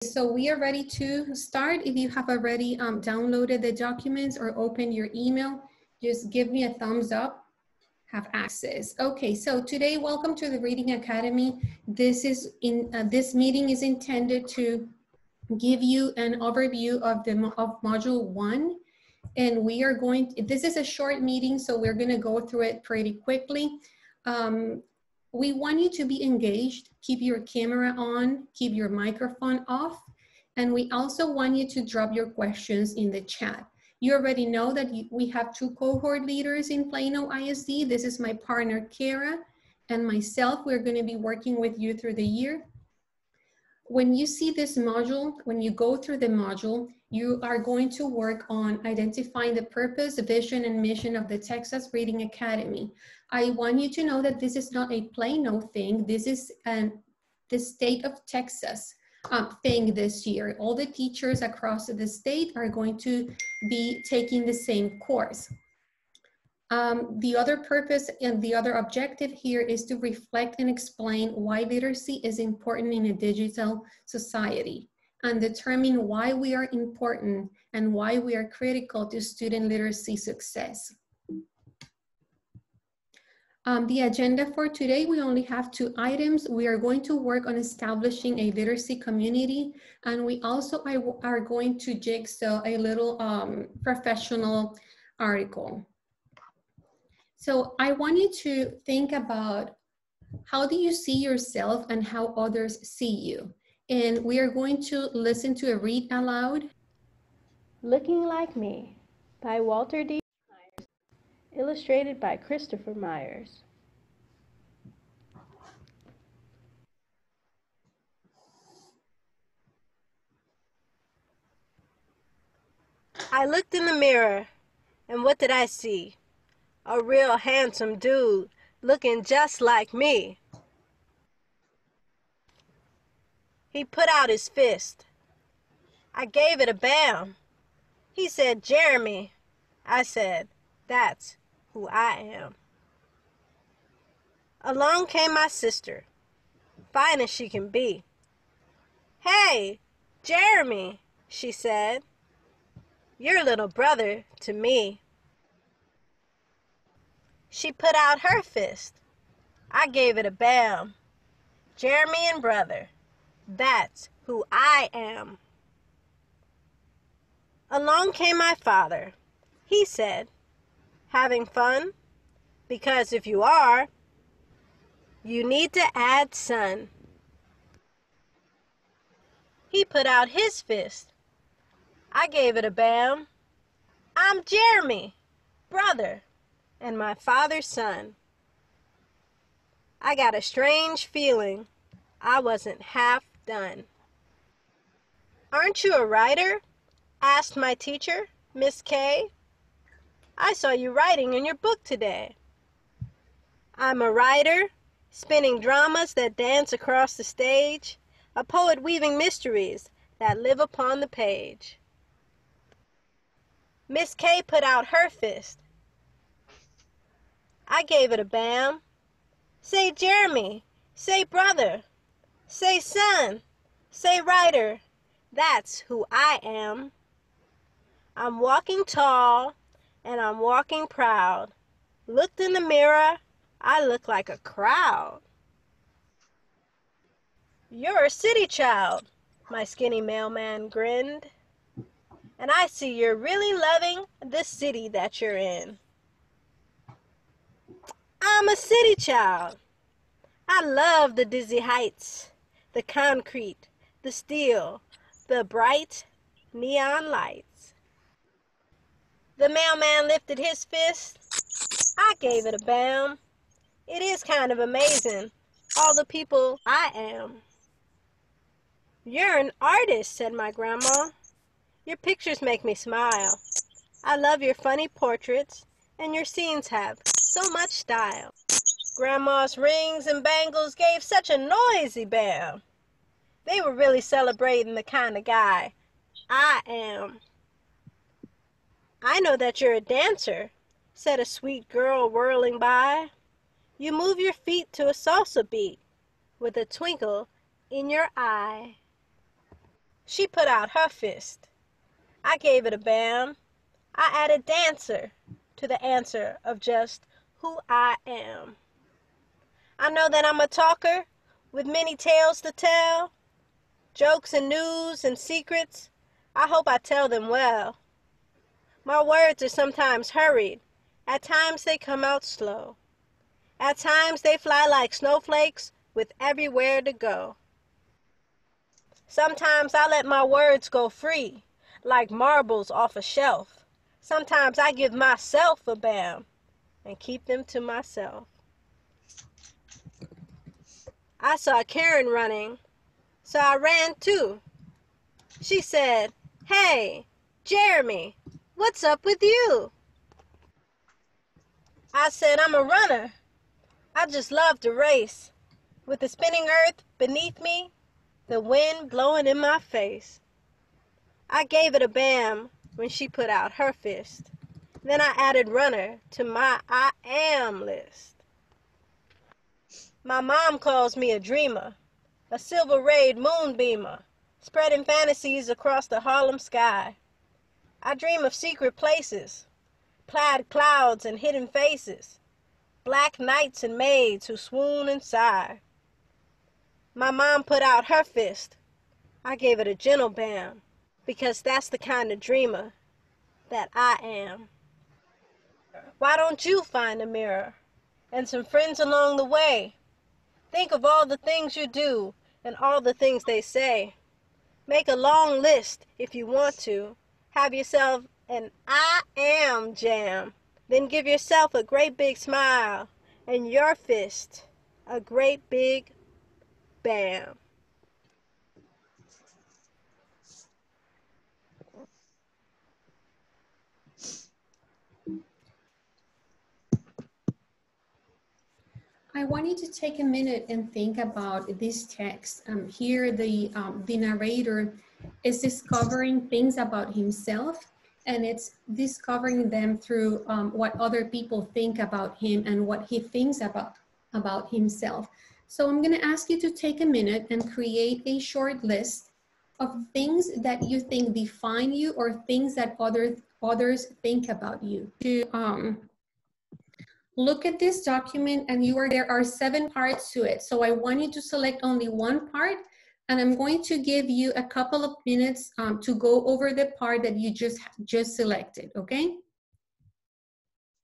So we are ready to start. If you have already downloaded the documents or opened your email, just give me a thumbs up, have access. Okay, so today, welcome to the Reading Academy. This meeting is intended to give you an overview of module 1. And we are this is a short meeting, so we're gonna go through it pretty quickly. We want you to be engaged, keep your camera on, keep your microphone off, and we also want you to drop your questions in the chat. You already know that we have 2 cohort leaders in Plano ISD. This is my partner, Kara, and myself. We're gonna be working with you through the year. When you see this module, when you go through the module, you are going to work on identifying the purpose, vision, and mission of the Texas Reading Academy. I want you to know that this is not a Plano thing. This is the state of Texas thing this year. All the teachers across the state are going to be taking the same course. The other purpose and the other objective here is to reflect and explain why literacy is important in a digital society and determine why we are important and why we are critical to student literacy success. The agenda for today, we only have 2 items. We are going to work on establishing a literacy community, and we also are going to jigsaw a little professional article. So I want you to think about how do you see yourself and how others see you. And we are going to listen to a read aloud. Looking Like Me by Walter D. Myers, illustrated by Christopher Myers. I looked in the mirror, and what did I see? A real handsome dude looking just like me. He put out his fist. I gave it a bam. He said, "Jeremy." I said, "That's who I am." Along came my sister, fine as she can be. "Hey, Jeremy," she said, "you're little brother to me." She put out her fist. I gave it a bam. Jeremy and brother, that's who I am. Along came my father. He said, "Having fun? Because if you are, you need to add son." He put out his fist. I gave it a bam. I'm Jeremy, brother, and my father's son. I got a strange feeling I wasn't half done. "Aren't you a writer?" asked my teacher, Miss K. "I saw you writing in your book today." "I'm a writer, spinning dramas that dance across the stage, a poet weaving mysteries that live upon the page." Miss K put out her fist. I gave it a bam. Say Jeremy, say brother, say son, say writer, that's who I am. I'm walking tall and I'm walking proud. Looked in the mirror, I look like a crowd. "You're a city child," my skinny mailman grinned. "And I see you're really loving the city that you're in." I'm a city child. I love the dizzy heights, the concrete, the steel, the bright neon lights. The mailman lifted his fist. I gave it a bam. It is kind of amazing, all the people I am. "You're an artist," said my grandma. "Your pictures make me smile. I love your funny portraits, and your scenes have so much style." Grandma's rings and bangles gave such a noisy bam. They were really celebrating the kind of guy I am. "I know that you're a dancer," said a sweet girl whirling by. "You move your feet to a salsa beat with a twinkle in your eye." she put out her fist. I gave it a bam. I added dancer to the answer of just who I am. I know that I'm a talker with many tales to tell, jokes and news and secrets. I hope I tell them well. My words are sometimes hurried. At times they come out slow. At times they fly like snowflakes with everywhere to go. Sometimes I let my words go free, like marbles off a shelf. Sometimes I give myself a bam and keep them to myself. I saw Karen running, so I ran too. She said, "Hey, Jeremy, what's up with you?" I said, "I'm a runner. I just love to race, with the spinning earth beneath me, the wind blowing in my face." I gave it a bam when she put out her fist. Then I added runner to my I am list. My mom calls me a dreamer, a silver-rayed moonbeamer, spreading fantasies across the Harlem sky. I dream of secret places, plaid clouds and hidden faces, black knights and maids who swoon and sigh. My mom put out her fist. I gave it a gentle bam, because that's the kind of dreamer that I am. Why don't you find a mirror and some friends along the way? Think of all the things you do and all the things they say. Make a long list if you want to. Have yourself an I am jam. Then give yourself a great big smile and your fist a great big bam. I want you to take a minute and think about this text. Here, the narrator is discovering things about himself, and it's discovering them through what other people think about him and what he thinks about himself. So I'm going to ask you to take a minute and create a short list of things that you think define you or things that others think about you. To look at this document, and there are 7 parts to it. So I want you to select only one part, and I'm going to give you a couple of minutes to go over the part that you just selected, okay?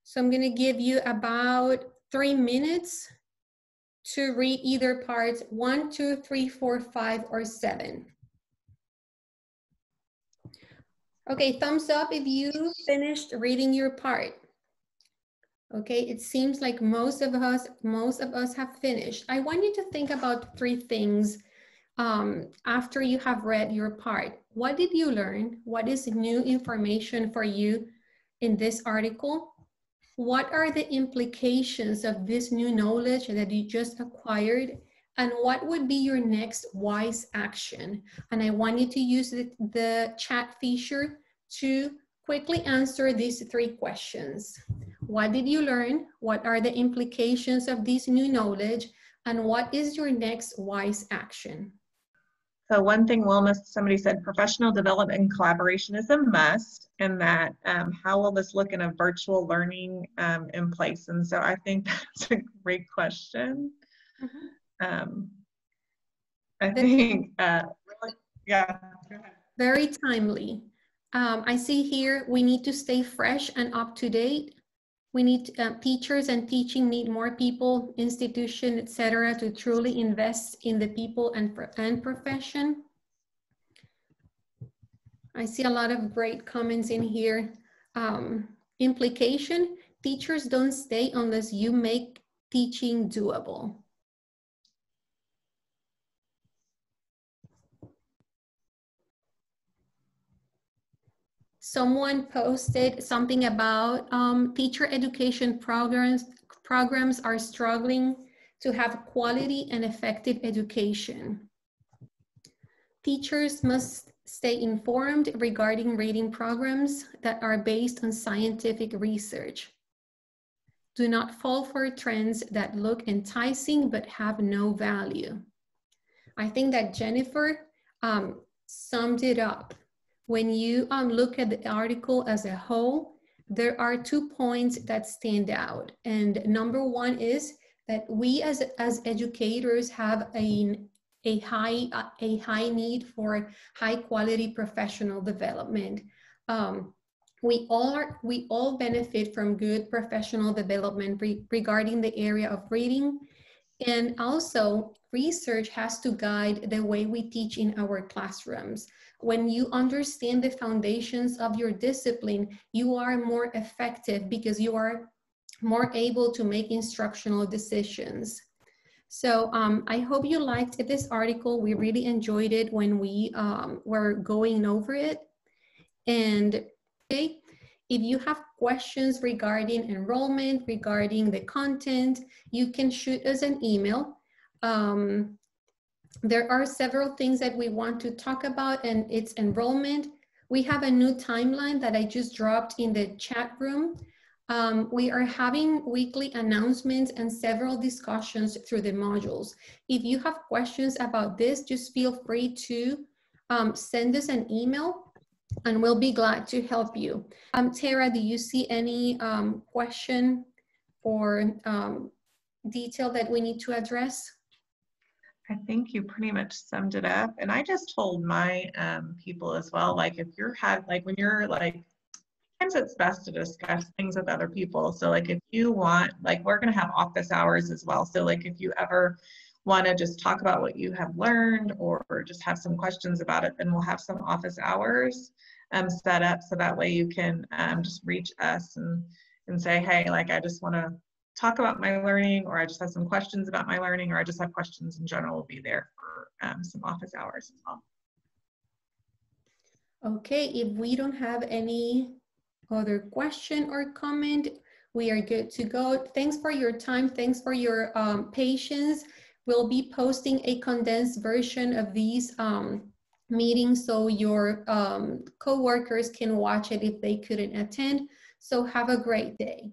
So I'm gonna give you about 3 minutes to read either parts 1, 2, 3, 4, 5, or 7. Okay, thumbs up if you finished reading your part. Okay, it seems like most of us have finished. I want you to think about 3 things after you have read your part. What did you learn? What is new information for you in this article? What are the implications of this new knowledge that you just acquired? And what would be your next wise action? And I want you to use the chat feature to quickly answer these 3 questions. What did you learn? What are the implications of this new knowledge? And what is your next wise action? So one thing, Wilma, somebody said professional development and collaboration is a must, and that how will this look in a virtual learning in place? And so I think that's a great question. Mm-hmm. I think, yeah. Very timely. I see here we need to stay fresh and up to date. We need teachers and teaching need more people, institution, etc., to truly invest in the people and profession. I see a lot of great comments in here. Implication, teachers don't stay unless you make teaching doable. Someone posted something about teacher education programs are struggling to have quality and effective education. Teachers must stay informed regarding reading programs that are based on scientific research. Do not fall for trends that look enticing but have no value. I think that Jennifer summed it up. When you look at the article as a whole, there are 2 points that stand out. And number one is that we as educators have a high need for high quality professional development. We all benefit from good professional development regarding the area of reading. And also, research has to guide the way we teach in our classrooms. When you understand the foundations of your discipline, you are more effective because you are more able to make instructional decisions. So I hope you liked this article. We really enjoyed it when we were going over it. And okay, if you have questions regarding enrollment, regarding the content, you can shoot us an email. There are several things that we want to talk about, and it's enrollment. We have a new timeline that I just dropped in the chat room. We are having weekly announcements and several discussions through the modules. If you have questions about this, just feel free to send us an email and we'll be glad to help you. Tara, do you see any question or detail that we need to address? I think you pretty much summed it up. And I just told my people as well, like if you're when you're like, sometimes it's best to discuss things with other people. So like if you want, like we're gonna have office hours as well. So like if you ever wanna just talk about what you have learned or just have some questions about it, then we'll have some office hours set up so that way you can just reach us and say, hey, like I just wanna talk about my learning, or I just have some questions about my learning, or I just have questions in general. Will be there for some office hours as well. Okay, if we don't have any other question or comment, we are good to go. Thanks for your time. Thanks for your patience. We'll be posting a condensed version of these meetings so your co-workers can watch it if they couldn't attend. So have a great day.